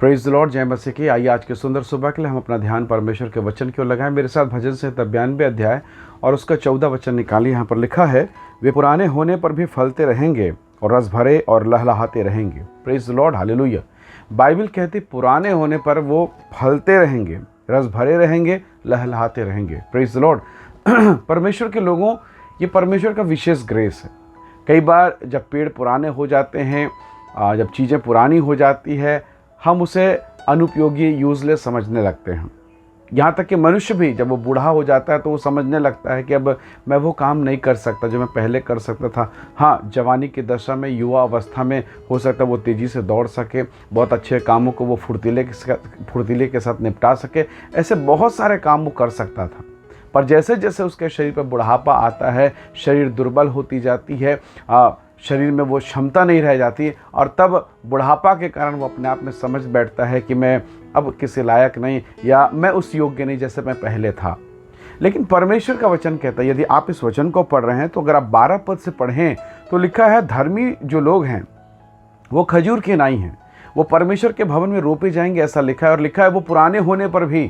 Praise the Lord, जय मसीह की। आइए आज के सुंदर सुबह के लिए हम अपना ध्यान परमेश्वर के वचन की ओर लगाएं। मेरे साथ भजन संहिता 92 अध्याय और उसका 14 वचन निकालिए। यहाँ पर लिखा है, वे पुराने होने पर भी फलते रहेंगे और रस भरे और लहलहाते रहेंगे। Praise the Lord, hallelujah. Bible कहती पुराने होने पर वो फलते रहेंगे, रस भरे रहेंगे, लहलहाते रहेंगे। Praise the Lord. परमेश्वर के लोगों, ये परमेश्वर का विशेष ग्रेस है। कई बार जब पेड़ पुराने हो जाते हैं, जब चीज़ें पुरानी हो जाती है, हम उसे अनुपयोगी, यूजलेस समझने लगते हैं। यहाँ तक कि मनुष्य भी जब वो बूढ़ा हो जाता है तो वो समझने लगता है कि अब मैं वो काम नहीं कर सकता जो मैं पहले कर सकता था। हाँ, जवानी की दशा में, युवा अवस्था में हो सकता है वो तेज़ी से दौड़ सके, बहुत अच्छे कामों को वो फुर्तीले के साथ निपटा सके। ऐसे बहुत सारे काम वो कर सकता था। पर जैसे जैसे उसके शरीर पर बुढ़ापा आता है, शरीर दुर्बल होती जाती है, शरीर में वो क्षमता नहीं रह जाती, और तब बुढ़ापा के कारण वो अपने आप में समझ बैठता है कि मैं अब किसी लायक नहीं, या मैं उस योग्य नहीं जैसे मैं पहले था। लेकिन परमेश्वर का वचन कहता है, यदि आप इस वचन को पढ़ रहे हैं तो अगर आप 12 पद से पढ़ें तो लिखा है, धर्मी जो लोग हैं वो खजूर के नाई हैं, वो परमेश्वर के भवन में रोपे जाएंगे, ऐसा लिखा है। और लिखा है वो पुराने होने पर भी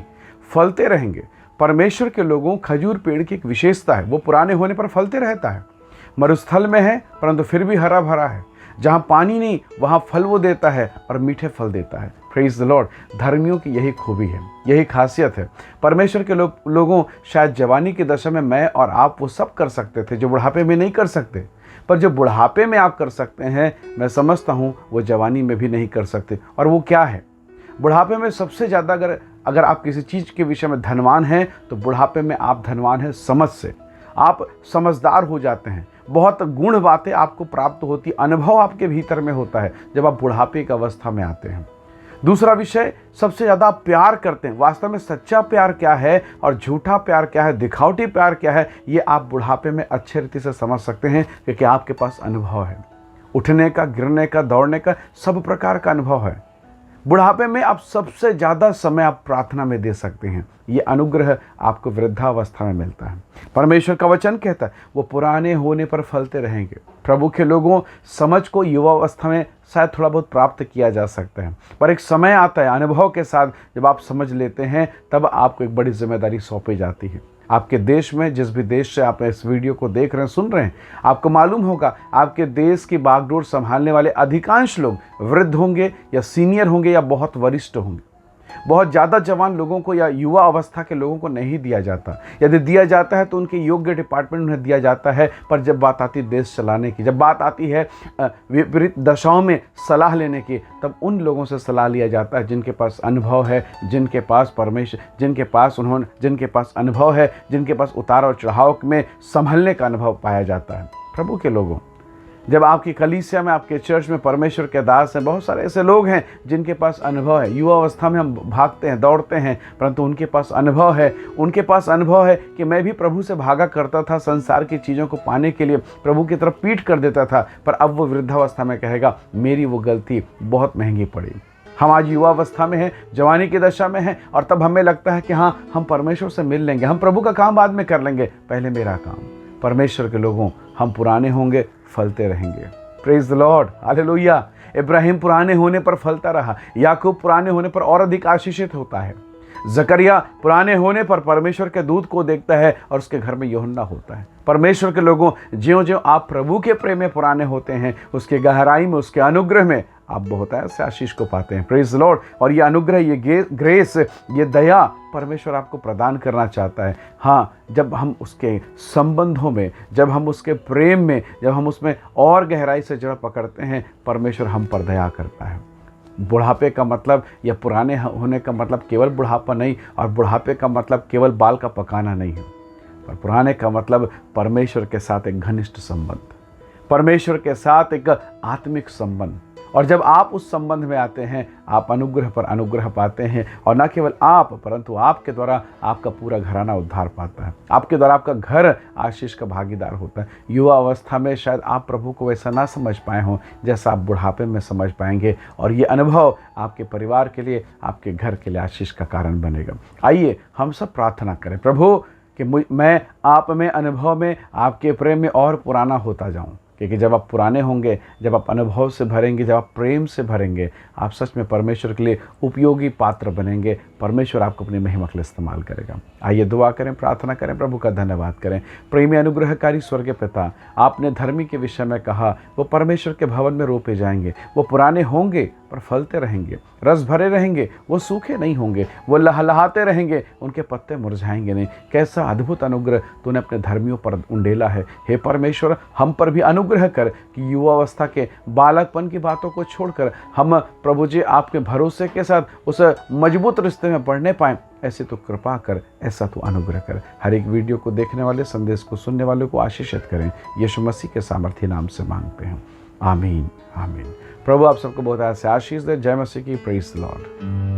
फलते रहेंगे। परमेश्वर के लोगों, खजूर पेड़ की एक विशेषता है, वो पुराने होने पर फलते रहता है। मरुस्थल में है परंतु फिर भी हरा भरा है। जहाँ पानी नहीं वहाँ फल वो देता है और मीठे फल देता है। Praise the Lord. धर्मियों की यही खूबी है, यही खासियत है। परमेश्वर के लोगों, शायद जवानी की दशा में मैं और आप वो सब कर सकते थे जो बुढ़ापे में नहीं कर सकते, पर जो बुढ़ापे में आप कर सकते हैं, मैं समझता हूँ वो जवानी में भी नहीं कर सकते। और वो क्या है? बुढ़ापे में सबसे ज़्यादा अगर आप किसी चीज़ के विषय में धनवान हैं तो बुढ़ापे में आप धनवान हैं समझ से। आप समझदार हो जाते हैं, बहुत गुण बातें आपको प्राप्त होती, अनुभव आपके भीतर में होता है जब आप बुढ़ापे की अवस्था में आते हैं। दूसरा विषय, सबसे ज़्यादा आप प्यार करते हैं। वास्तव में सच्चा प्यार क्या है और झूठा प्यार क्या है, दिखावटी प्यार क्या है, ये आप बुढ़ापे में अच्छे रीति से समझ सकते हैं, क्योंकि आपके पास अनुभव है। उठने का, गिरने का, दौड़ने का, सब प्रकार का अनुभव है। बुढ़ापे में आप सबसे ज़्यादा समय आप प्रार्थना में दे सकते हैं। ये अनुग्रह आपको वृद्धावस्था में मिलता है। परमेश्वर का वचन कहता है वो पुराने होने पर फलते रहेंगे। प्रभु के लोगों, समझ को युवावस्था में शायद थोड़ा बहुत प्राप्त किया जा सकता है, पर एक समय आता है अनुभव के साथ, जब आप समझ लेते हैं तब आपको एक बड़ी जिम्मेदारी सौंपी जाती है। आपके देश में, जिस भी देश से आप इस वीडियो को देख रहे हैं, सुन रहे हैं, आपको मालूम होगा आपके देश की बागडोर संभालने वाले अधिकांश लोग वृद्ध होंगे या सीनियर होंगे या बहुत वरिष्ठ होंगे। बहुत ज़्यादा जवान लोगों को या युवा अवस्था के लोगों को नहीं दिया जाता। यदि दिया जाता है तो उनके योग्य डिपार्टमेंट उन्हें दिया जाता है। पर जब बात आती है देश चलाने की, जब बात आती है विपरीत दशाओं में सलाह लेने की, तब उन लोगों से सलाह लिया जाता है जिनके पास अनुभव है, जिनके पास परमेश्वर, जिनके पास अनुभव है, जिनके पास उतार और चढ़ाव में संभलने का अनुभव पाया जाता है। प्रभु के लोगों, जब आपकी कलीसिया में, आपके चर्च में परमेश्वर के दास हैं, बहुत सारे ऐसे लोग हैं जिनके पास अनुभव है। युवा अवस्था में हम भागते हैं, दौड़ते हैं, परंतु उनके पास अनुभव है। उनके पास अनुभव है कि मैं भी प्रभु से भागा करता था, संसार की चीज़ों को पाने के लिए प्रभु की तरफ पीठ कर देता था, पर अब वो वृद्धावस्था में कहेगा मेरी वो गलती बहुत महंगी पड़ी। हम आज युवा अवस्था में हैं, जवानी की दशा में हैं, और तब हमें लगता है कि हाँ, हम परमेश्वर से मिल लेंगे, हम प्रभु का काम बाद में कर लेंगे, पहले मेरा काम। परमेश्वर के लोगों, हम पुराने होंगे, फलते रहेंगे। Praise the Lord, hallelujah. Ibrahim पुराने होने पर फलता रहा, याकूब पुराने होने पर और अधिक आशीषित होता है, जकरिया पुराने होने पर परमेश्वर के दूत को देखता है और उसके घर में यूहन्ना होता है। परमेश्वर के लोगों, ज्यों-ज्यों आप प्रभु के प्रेम में पुराने होते हैं, उसके गहराई में, उसके अनुग्रह में आप बहुत ऐसे आशीष को पाते हैं। Praise the Lord. और ये अनुग्रह, ये ग्रेस, ये दया परमेश्वर आपको प्रदान करना चाहता है। हाँ, जब हम उसके संबंधों में, जब हम उसके प्रेम में, जब हम उसमें और गहराई से जड़ पकड़ते हैं, परमेश्वर हम पर दया करता है। बुढ़ापे का मतलब या पुराने होने का मतलब केवल बुढ़ापा नहीं, और बुढ़ापे का मतलब केवल बाल का पकाना नहीं है, पर पुराने का मतलब परमेश्वर के साथ एक घनिष्ठ संबंध, परमेश्वर के साथ एक आत्मिक संबंध। और जब आप उस संबंध में आते हैं, आप अनुग्रह पर अनुग्रह पाते हैं, और न केवल आप, परंतु आपके द्वारा आपका पूरा घराना उद्धार पाता है, आपके द्वारा आपका घर आशीष का भागीदार होता है। युवा अवस्था में शायद आप प्रभु को वैसा ना समझ पाए हों जैसा आप बुढ़ापे में समझ पाएंगे, और ये अनुभव आपके परिवार के लिए, आपके घर के लिए आशीष का कारण बनेगा। आइए हम सब प्रार्थना करें, प्रभु कि मैं आप में, अनुभव में, आपके प्रेम में और पुराना होता जाऊं। क्योंकि जब आप पुराने होंगे, जब आप अनुभव से भरेंगे, जब आप प्रेम से भरेंगे, आप सच में परमेश्वर के लिए उपयोगी पात्र बनेंगे। परमेश्वर आपको अपनी महिमा के लिए इस्तेमाल करेगा। आइए दुआ करें, प्रार्थना करें, प्रभु का धन्यवाद करें। प्रेमी अनुग्रहकारी स्वर्गीय पिता, आपने धर्मी के विषय में कहा वो परमेश्वर के भवन में रोपे जाएंगे, वो पुराने होंगे पर फलते रहेंगे, रस भरे रहेंगे, वो सूखे नहीं होंगे, वो लहलहाते रहेंगे, उनके पत्ते मुरझाएंगे नहीं। कैसा अद्भुत अनुग्रह तूने अपने धर्मियों पर उंडेला है। हे परमेश्वर, हम पर भी अनुग्रह कर कि युवावस्था के बालकपन की बातों को छोड़कर हम प्रभु जी आपके भरोसे के साथ उस मजबूत रिश्ते में बढ़ने पाएं। ऐसे तो कृपा कर, ऐसा तो अनुग्रह कर। हर एक वीडियो को देखने वाले, संदेश को सुनने वालों को आशीषित करें। यीशु मसीह के सामर्थ्य नाम से मांगते हैं, आमीन आमीन। प्रभु आप सबको बहुत से आशीष दे। जय मसीह की। Praise the Lord.